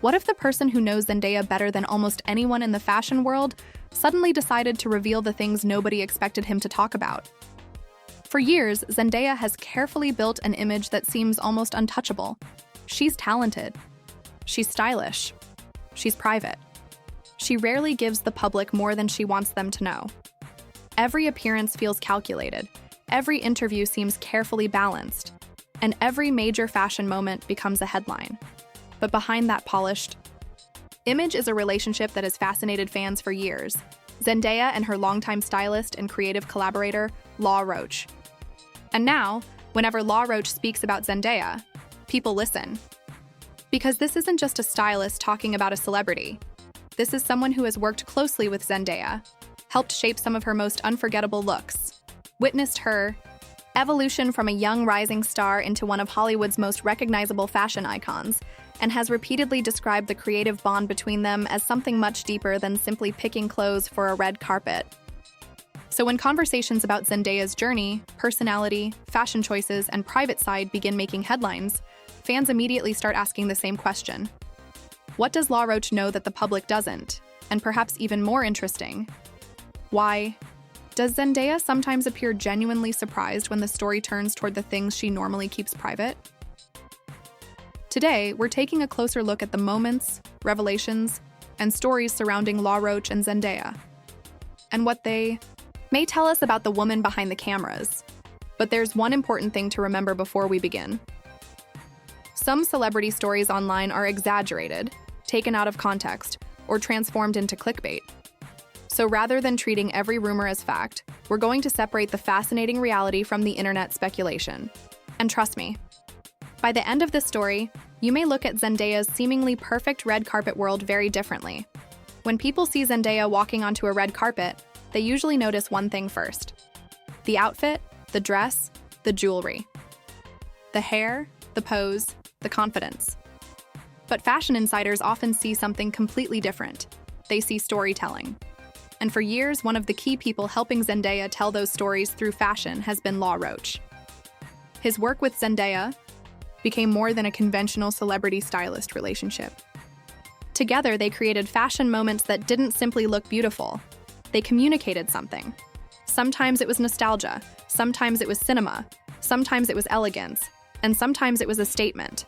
What if the person who knows Zendaya better than almost anyone in the fashion world suddenly decided to reveal the things nobody expected him to talk about? For years, Zendaya has carefully built an image that seems almost untouchable. She's talented. She's stylish. She's private. She rarely gives the public more than she wants them to know. Every appearance feels calculated. Every interview seems carefully balanced. And every major fashion moment becomes a headline. But behind that polished image is a relationship that has fascinated fans for years. Zendaya and her longtime stylist and creative collaborator, Law Roach. And now, whenever Law Roach speaks about Zendaya, people listen. Because this isn't just a stylist talking about a celebrity. This is someone who has worked closely with Zendaya, helped shape some of her most unforgettable looks, witnessed her evolution from a young rising star into one of Hollywood's most recognizable fashion icons, and has repeatedly described the creative bond between them as something much deeper than simply picking clothes for a red carpet. So when conversations about Zendaya's journey, personality, fashion choices, and private side begin making headlines, fans immediately start asking the same question. What does Law Roach know that the public doesn't? And perhaps even more interesting, why does Zendaya sometimes appear genuinely surprised when the story turns toward the things she normally keeps private? Today, we're taking a closer look at the moments, revelations, and stories surrounding Law Roach and Zendaya, and what they may tell us about the woman behind the cameras. But there's one important thing to remember before we begin. Some celebrity stories online are exaggerated, taken out of context, or transformed into clickbait. So rather than treating every rumor as fact, we're going to separate the fascinating reality from the internet speculation. And trust me, by the end of this story, you may look at Zendaya's seemingly perfect red carpet world very differently. When people see Zendaya walking onto a red carpet, they usually notice one thing first: the outfit, the dress, the jewelry, the hair, the pose, the confidence. But fashion insiders often see something completely different. They see storytelling. And for years, one of the key people helping Zendaya tell those stories through fashion has been Law Roach. His work with Zendaya became more than a conventional celebrity-stylist relationship. Together, they created fashion moments that didn't simply look beautiful. They communicated something. Sometimes it was nostalgia, sometimes it was cinema, sometimes it was elegance, and sometimes it was a statement.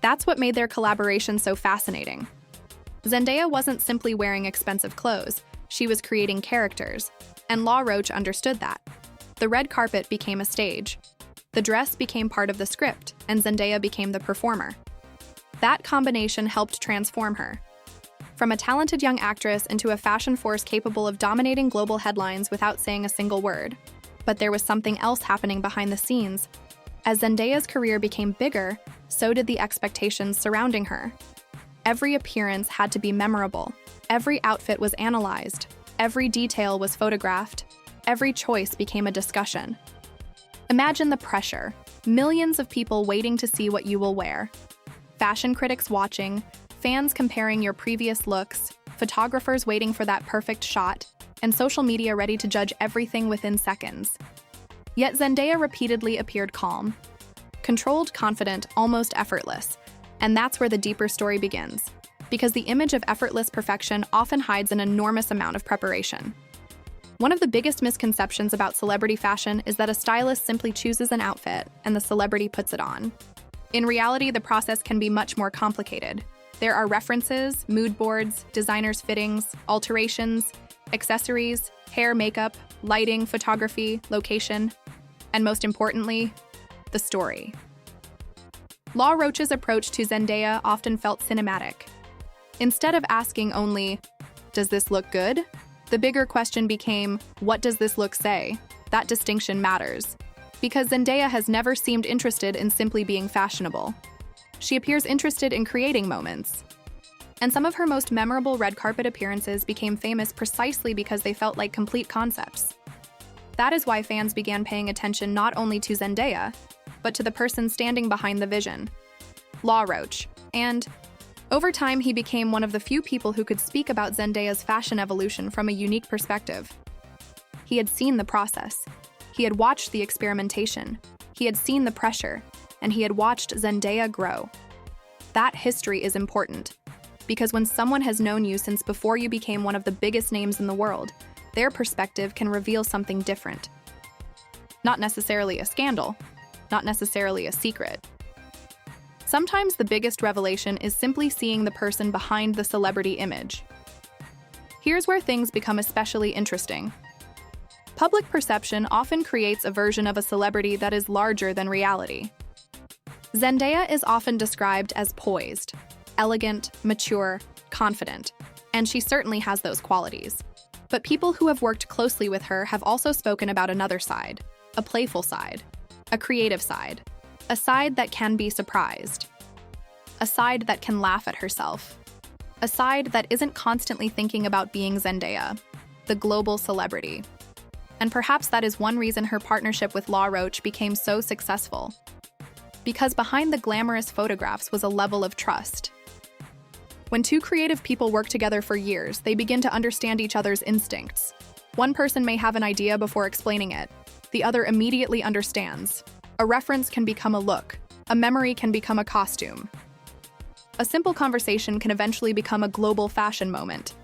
That's what made their collaboration so fascinating. Zendaya wasn't simply wearing expensive clothes, she was creating characters, and Law Roach understood that. The red carpet became a stage. The dress became part of the script, and Zendaya became the performer. That combination helped transform her. From a talented young actress into a fashion force capable of dominating global headlines without saying a single word. But there was something else happening behind the scenes. As Zendaya's career became bigger, so did the expectations surrounding her. Every appearance had to be memorable. Every outfit was analyzed. Every detail was photographed. Every choice became a discussion. Imagine the pressure. Millions of people waiting to see what you will wear. Fashion critics watching, fans comparing your previous looks, photographers waiting for that perfect shot, and social media ready to judge everything within seconds. Yet Zendaya repeatedly appeared calm, controlled, confident, almost effortless. And that's where the deeper story begins, because the image of effortless perfection often hides an enormous amount of preparation. One of the biggest misconceptions about celebrity fashion is that a stylist simply chooses an outfit and the celebrity puts it on. In reality, the process can be much more complicated. There are references, mood boards, designers' fittings, alterations, accessories, hair, makeup, lighting, photography, location, and most importantly, the story. Law Roach's approach to Zendaya often felt cinematic. Instead of asking only, "Does this look good?" the bigger question became, "What does this look say?" That distinction matters, because Zendaya has never seemed interested in simply being fashionable. She appears interested in creating moments. And some of her most memorable red carpet appearances became famous precisely because they felt like complete concepts. That is why fans began paying attention not only to Zendaya, but to the person standing behind the vision, Law Roach. And over time, he became one of the few people who could speak about Zendaya's fashion evolution from a unique perspective. He had seen the process. He had watched the experimentation. He had seen the pressure, and he had watched Zendaya grow. That history is important, because when someone has known you since before you became one of the biggest names in the world, their perspective can reveal something different. Not necessarily a scandal, not necessarily a secret. Sometimes the biggest revelation is simply seeing the person behind the celebrity image. Here's where things become especially interesting. Public perception often creates a version of a celebrity that is larger than reality. Zendaya is often described as poised, elegant, mature, confident, and she certainly has those qualities. But people who have worked closely with her have also spoken about another side, a playful side, a creative side, a side that can be surprised, a side that can laugh at herself, a side that isn't constantly thinking about being Zendaya, the global celebrity. And perhaps that is one reason her partnership with Law Roach became so successful. Because behind the glamorous photographs was a level of trust. When two creative people work together for years, they begin to understand each other's instincts. One person may have an idea before explaining it. The other immediately understands. A reference can become a look. A memory can become a costume. A simple conversation can eventually become a global fashion moment.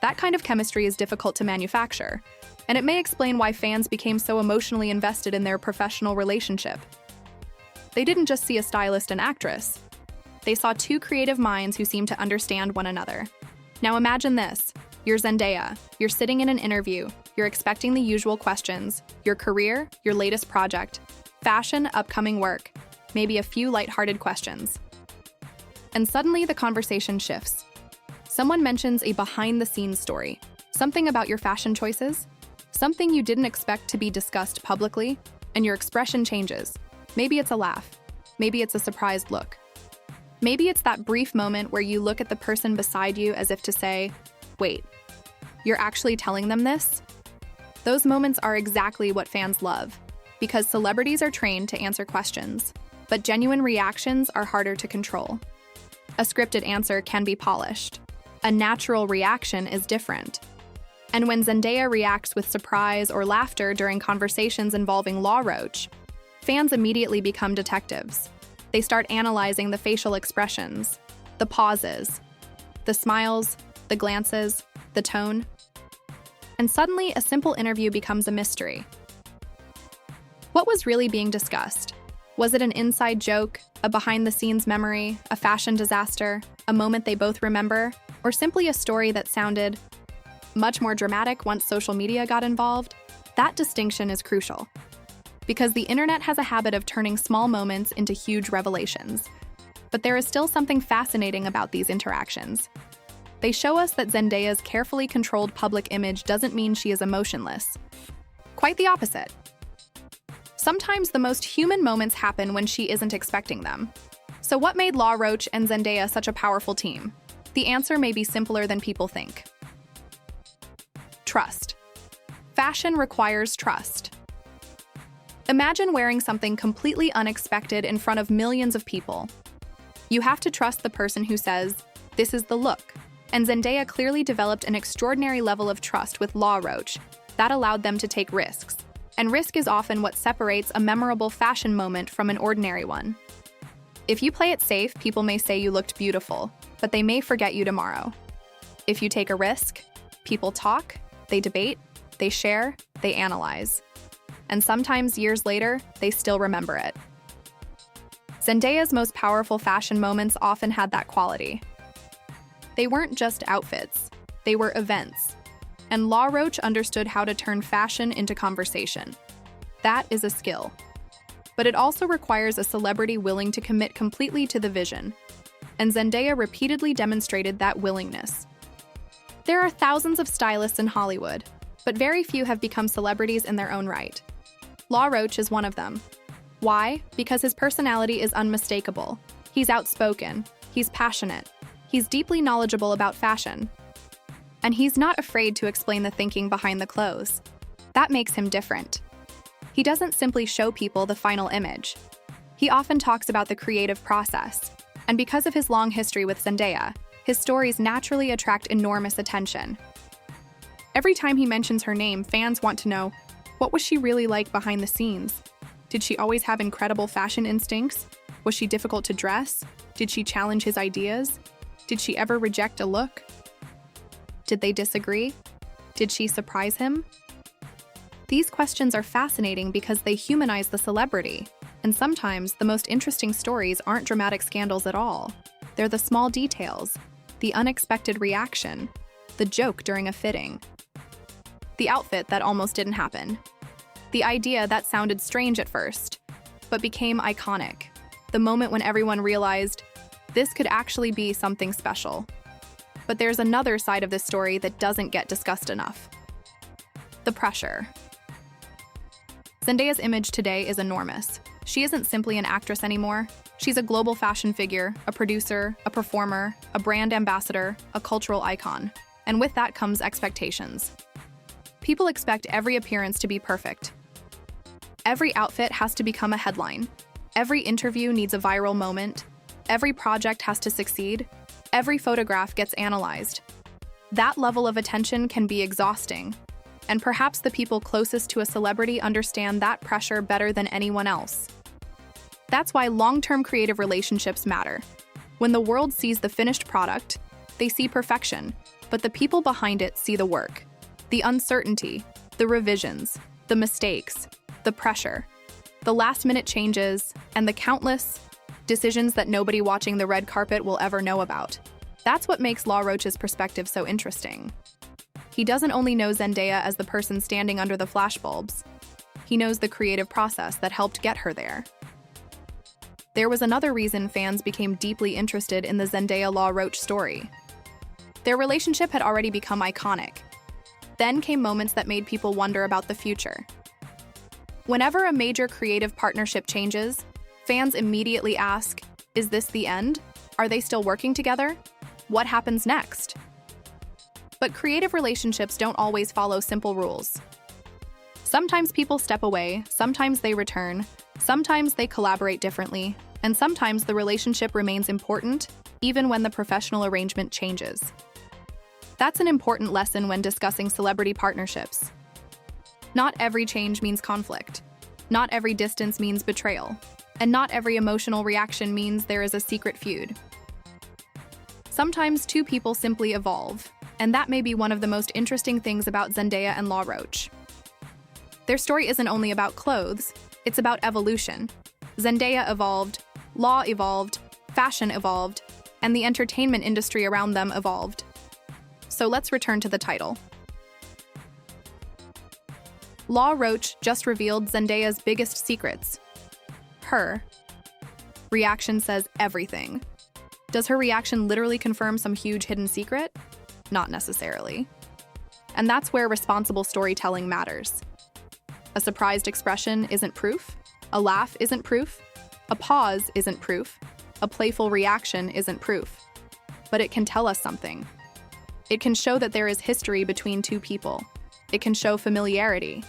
That kind of chemistry is difficult to manufacture, and it may explain why fans became so emotionally invested in their professional relationship. They didn't just see a stylist and actress. They saw two creative minds who seemed to understand one another. Now imagine this. You're Zendaya. You're sitting in an interview. You're expecting the usual questions. Your career, your latest project, fashion, upcoming work, maybe a few lighthearted questions. And suddenly the conversation shifts. Someone mentions a behind-the-scenes story, something about your fashion choices, something you didn't expect to be discussed publicly, and your expression changes. Maybe it's a laugh. Maybe it's a surprised look. Maybe it's that brief moment where you look at the person beside you as if to say, wait, you're actually telling them this? Those moments are exactly what fans love, because celebrities are trained to answer questions, but genuine reactions are harder to control. A scripted answer can be polished. A natural reaction is different. And when Zendaya reacts with surprise or laughter during conversations involving Law Roach, fans immediately become detectives. They start analyzing the facial expressions, the pauses, the smiles, the glances, the tone. And suddenly, a simple interview becomes a mystery. What was really being discussed? Was it an inside joke, a behind-the-scenes memory, a fashion disaster, a moment they both remember, or simply a story that sounded much more dramatic once social media got involved? That distinction is crucial. Because the internet has a habit of turning small moments into huge revelations. But there is still something fascinating about these interactions. They show us that Zendaya's carefully controlled public image doesn't mean she is emotionless. Quite the opposite. Sometimes the most human moments happen when she isn't expecting them. So what made Law Roach and Zendaya such a powerful team? The answer may be simpler than people think. Trust. Fashion requires trust. Imagine wearing something completely unexpected in front of millions of people. You have to trust the person who says, "This is the look." And Zendaya clearly developed an extraordinary level of trust with Law Roach that allowed them to take risks. And risk is often what separates a memorable fashion moment from an ordinary one. If you play it safe, people may say you looked beautiful, but they may forget you tomorrow. If you take a risk, people talk, they debate, they share, they analyze. And sometimes years later, they still remember it. Zendaya's most powerful fashion moments often had that quality. They weren't just outfits, they were events. And Law Roach understood how to turn fashion into conversation. That is a skill. But it also requires a celebrity willing to commit completely to the vision. And Zendaya repeatedly demonstrated that willingness. There are thousands of stylists in Hollywood, but very few have become celebrities in their own right. Law Roach is one of them. Why? Because his personality is unmistakable. He's outspoken, he's passionate, he's deeply knowledgeable about fashion. And he's not afraid to explain the thinking behind the clothes. That makes him different. He doesn't simply show people the final image. He often talks about the creative process. And because of his long history with Zendaya, his stories naturally attract enormous attention. Every time he mentions her name, fans want to know, what was she really like behind the scenes? Did she always have incredible fashion instincts? Was she difficult to dress? Did she challenge his ideas? Did she ever reject a look? Did they disagree? Did she surprise him? These questions are fascinating because they humanize the celebrity, and sometimes the most interesting stories aren't dramatic scandals at all. They're the small details, the unexpected reaction, the joke during a fitting, the outfit that almost didn't happen, the idea that sounded strange at first, but became iconic, the moment when everyone realized this could actually be something special. But there's another side of this story that doesn't get discussed enough. The pressure. Zendaya's image today is enormous. She isn't simply an actress anymore. She's a global fashion figure, a producer, a performer, a brand ambassador, a cultural icon. And with that comes expectations. People expect every appearance to be perfect. Every outfit has to become a headline. Every interview needs a viral moment. Every project has to succeed. Every photograph gets analyzed. That level of attention can be exhausting. And perhaps the people closest to a celebrity understand that pressure better than anyone else. That's why long-term creative relationships matter. When the world sees the finished product, they see perfection, but the people behind it see the work, the uncertainty, the revisions, the mistakes, the pressure, the last-minute changes, and the countless decisions that nobody watching the red carpet will ever know about. That's what makes Law Roach's perspective so interesting. He doesn't only know Zendaya as the person standing under the flashbulbs. He knows the creative process that helped get her there. There was another reason fans became deeply interested in the Zendaya-Law Roach story. Their relationship had already become iconic. Then came moments that made people wonder about the future. Whenever a major creative partnership changes, fans immediately ask, is this the end? Are they still working together? What happens next? But creative relationships don't always follow simple rules. Sometimes people step away, sometimes they return, sometimes they collaborate differently, and sometimes the relationship remains important, even when the professional arrangement changes. That's an important lesson when discussing celebrity partnerships. Not every change means conflict. Not every distance means betrayal. And not every emotional reaction means there is a secret feud. Sometimes two people simply evolve, and that may be one of the most interesting things about Zendaya and Law Roach. Their story isn't only about clothes, it's about evolution. Zendaya evolved, Law evolved, fashion evolved, and the entertainment industry around them evolved. So let's return to the title. Law Roach just revealed Zendaya's biggest secrets. Her reaction says everything. Does her reaction literally confirm some huge hidden secret? Not necessarily. And that's where responsible storytelling matters. A surprised expression isn't proof. A laugh isn't proof. A pause isn't proof. A playful reaction isn't proof. But it can tell us something. It can show that there is history between two people. It can show familiarity.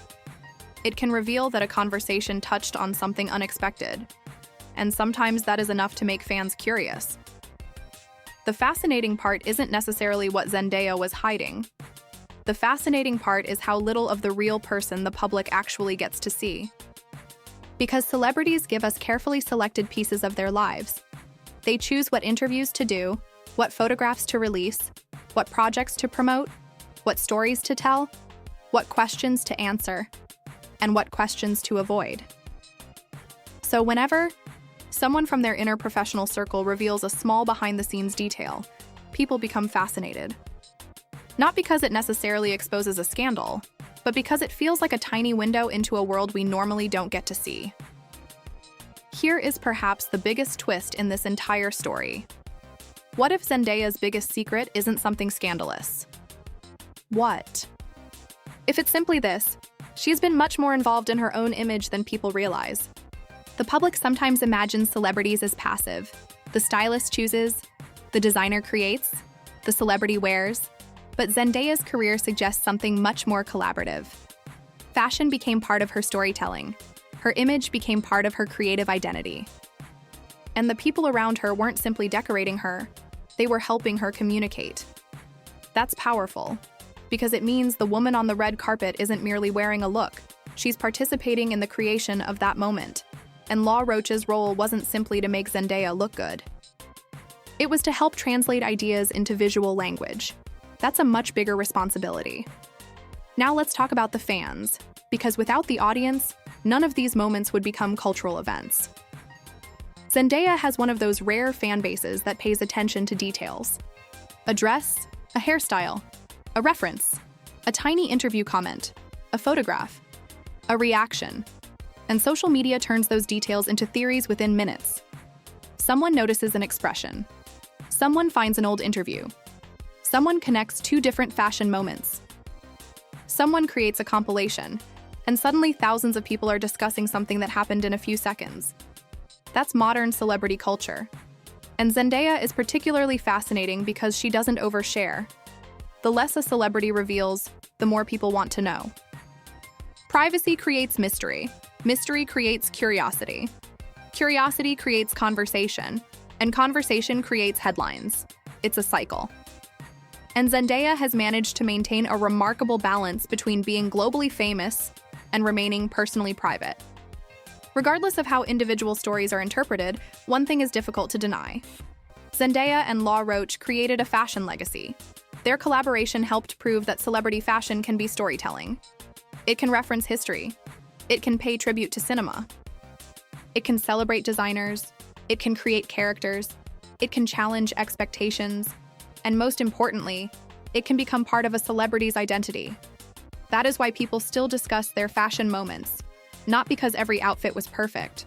It can reveal that a conversation touched on something unexpected. And sometimes that is enough to make fans curious. The fascinating part isn't necessarily what Zendaya was hiding. The fascinating part is how little of the real person the public actually gets to see. Because celebrities give us carefully selected pieces of their lives. They choose what interviews to do, what photographs to release, what projects to promote, what stories to tell, what questions to answer, and what questions to avoid. So whenever someone from their inner professional circle reveals a small behind-the-scenes detail, people become fascinated. Not because it necessarily exposes a scandal, but because it feels like a tiny window into a world we normally don't get to see. Here is perhaps the biggest twist in this entire story. What if Zendaya's biggest secret isn't something scandalous? What? If it's simply this, she's been much more involved in her own image than people realize. The public sometimes imagines celebrities as passive. The stylist chooses, the designer creates, the celebrity wears. But Zendaya's career suggests something much more collaborative. Fashion became part of her storytelling. Her image became part of her creative identity. And the people around her weren't simply decorating her, they were helping her communicate. That's powerful, because it means the woman on the red carpet isn't merely wearing a look, she's participating in the creation of that moment. And Law Roach's role wasn't simply to make Zendaya look good. It was to help translate ideas into visual language. That's a much bigger responsibility. Now let's talk about the fans, because without the audience, none of these moments would become cultural events. Zendaya has one of those rare fan bases that pays attention to details. A dress, a hairstyle, a reference, a tiny interview comment, a photograph, a reaction. And social media turns those details into theories within minutes. Someone notices an expression. Someone finds an old interview. Someone connects two different fashion moments. Someone creates a compilation, and suddenly thousands of people are discussing something that happened in a few seconds. That's modern celebrity culture. And Zendaya is particularly fascinating because she doesn't overshare. The less a celebrity reveals, the more people want to know. Privacy creates mystery. Mystery creates curiosity. Curiosity creates conversation, and conversation creates headlines. It's a cycle. And Zendaya has managed to maintain a remarkable balance between being globally famous and remaining personally private. Regardless of how individual stories are interpreted, one thing is difficult to deny. Zendaya and Law Roach created a fashion legacy. Their collaboration helped prove that celebrity fashion can be storytelling. It can reference history. It can pay tribute to cinema. It can celebrate designers. It can create characters. It can challenge expectations. And most importantly, it can become part of a celebrity's identity. That is why people still discuss their fashion moments, not because every outfit was perfect,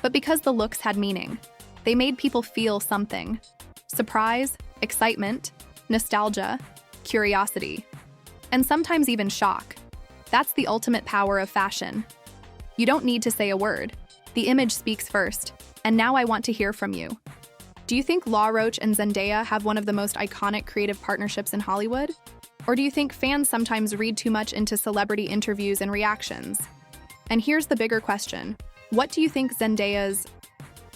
but because the looks had meaning. They made people feel something: surprise, excitement, nostalgia, curiosity, and sometimes even shock. That's the ultimate power of fashion. You don't need to say a word. The image speaks first. And now I want to hear from you. Do you think Law Roach and Zendaya have one of the most iconic creative partnerships in Hollywood? Or do you think fans sometimes read too much into celebrity interviews and reactions? And here's the bigger question. What do you think Zendaya's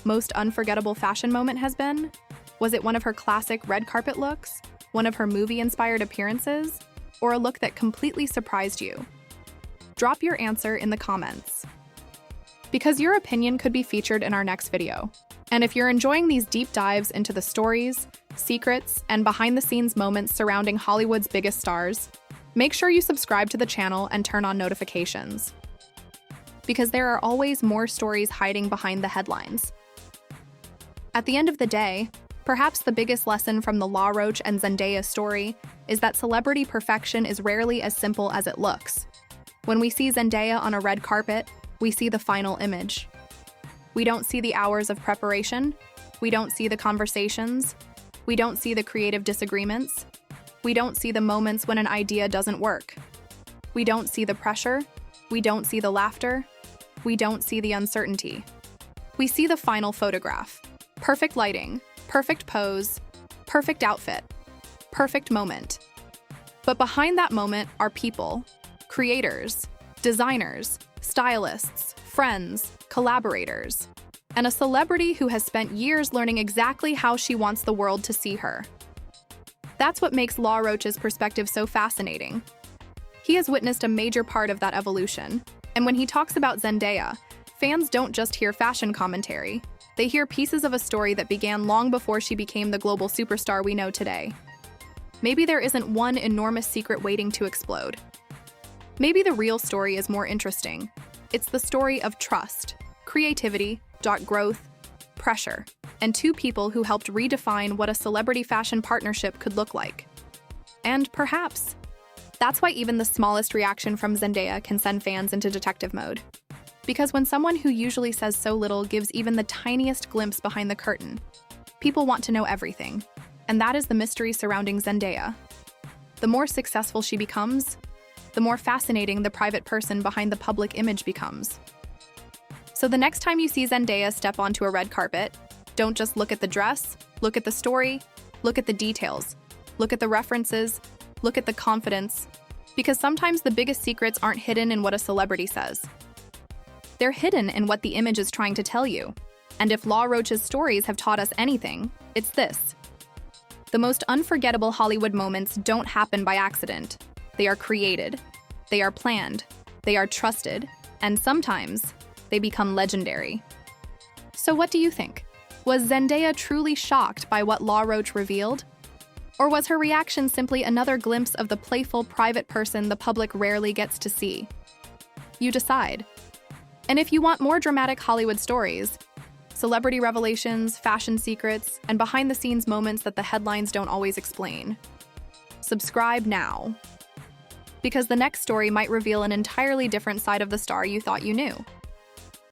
most unforgettable fashion moment has been? Was it one of her classic red carpet looks? One of her movie-inspired appearances? Or a look that completely surprised you? Drop your answer in the comments, because your opinion could be featured in our next video. And if you're enjoying these deep dives into the stories, secrets, and behind-the-scenes moments surrounding Hollywood's biggest stars, make sure you subscribe to the channel and turn on notifications, because there are always more stories hiding behind the headlines. At the end of the day, perhaps the biggest lesson from the Law Roach and Zendaya story is that celebrity perfection is rarely as simple as it looks. When we see Zendaya on a red carpet, we see the final image. We don't see the hours of preparation. We don't see the conversations. We don't see the creative disagreements. We don't see the moments when an idea doesn't work. We don't see the pressure. We don't see the laughter. We don't see the uncertainty. We see the final photograph. Perfect lighting, perfect pose, perfect outfit, perfect moment. But behind that moment are people, creators, designers, stylists, friends, collaborators, and a celebrity who has spent years learning exactly how she wants the world to see her. That's what makes Law Roach's perspective so fascinating. He has witnessed a major part of that evolution, and when he talks about Zendaya, fans don't just hear fashion commentary. They hear pieces of a story that began long before she became the global superstar we know today. Maybe there isn't one enormous secret waiting to explode. Maybe the real story is more interesting. It's the story of trust, creativity, growth, pressure, and two people who helped redefine what a celebrity fashion partnership could look like. And perhaps that's why even the smallest reaction from Zendaya can send fans into detective mode. Because when someone who usually says so little gives even the tiniest glimpse behind the curtain, people want to know everything. And that is the mystery surrounding Zendaya. The more successful she becomes, the more fascinating the private person behind the public image becomes. So the next time you see Zendaya step onto a red carpet, don't just look at the dress, look at the story, look at the details, look at the references, look at the confidence, because sometimes the biggest secrets aren't hidden in what a celebrity says. They're hidden in what the image is trying to tell you. And if Law Roach's stories have taught us anything, it's this. The most unforgettable Hollywood moments don't happen by accident. They are created, they are planned, they are trusted, and sometimes they become legendary. So what do you think? Was Zendaya truly shocked by what Law Roach revealed? Or was her reaction simply another glimpse of the playful, private person the public rarely gets to see? You decide. And if you want more dramatic Hollywood stories, celebrity revelations, fashion secrets, and behind-the-scenes moments that the headlines don't always explain, subscribe now. Because the next story might reveal an entirely different side of the star you thought you knew.